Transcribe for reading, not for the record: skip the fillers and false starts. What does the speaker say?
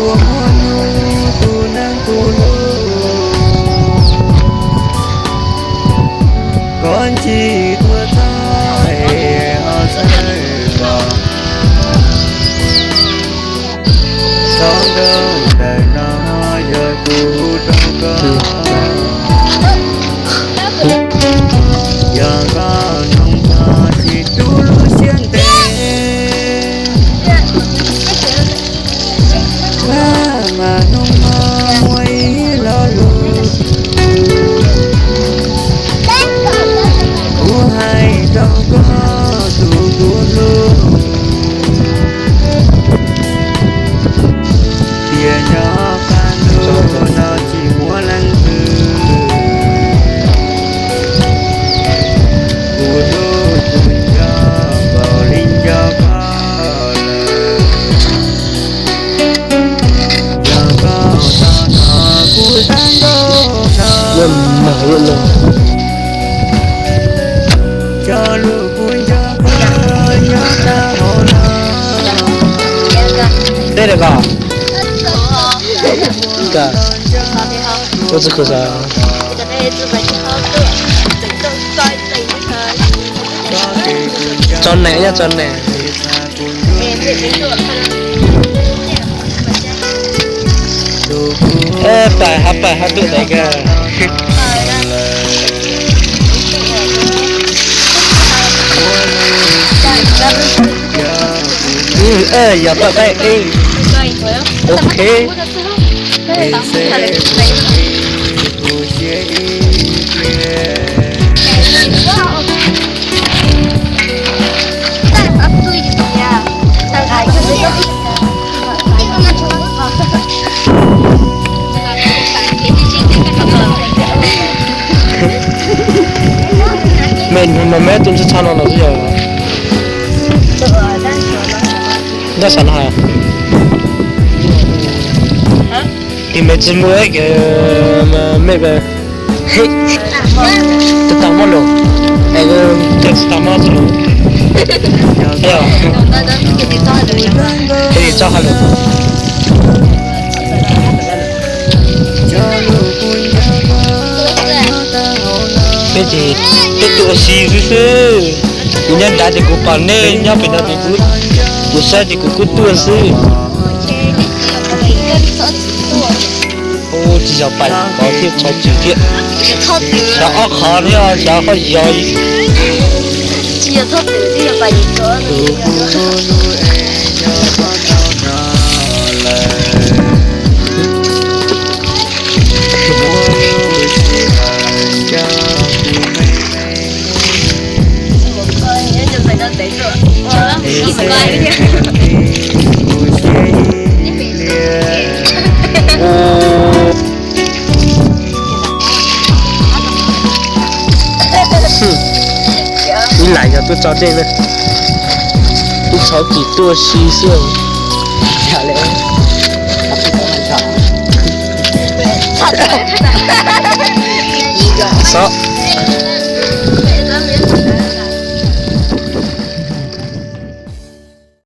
của mùa nhu tu nang tu lu con chỉ thua tay họ say vào sống đâu đời nó giờ tu đâu có giờ có nông thọ chỉ tu lu xiên tê mà nông muối lo lu u hai đâu có tu lu tiền nhỏ can lu nó chỉ muốn lăn từ u lu tu cho vào linh cho có giờ có sao nó cu sang đâu Luôn mở luôn luôn. cho lu vui cho có nhớ ta hồ Đây là cả. Cả. Tôi只可啥？Tròn này nha, tròn này. Ê, phải hát tự đấy kìa. Ê, giờ tao đây đi. Ok. mình mấy tuần sẽ chăn nó gì rồi? Nó sẵn hả? Thì mấy chỉ mua cái mấy cái hết tự tao mua luôn, cái tự tao mua luôn, hiểu? Thì cho hai luôn. Cái gì? Cái tụi xì cứ nhân đã thì cũng còn nên nhau phải là thì cũng sao thì cũng tua xí. Ô chỉ cho bài có thêm cho chữ kiện. Cháu khó nha, cháu khó giỏi. chỉ là thoát từ đi là bài gì đó. Đi lại cho tôi cho đây này. Tôi cháu chỉ tua xí xương. Chả lẽ sao?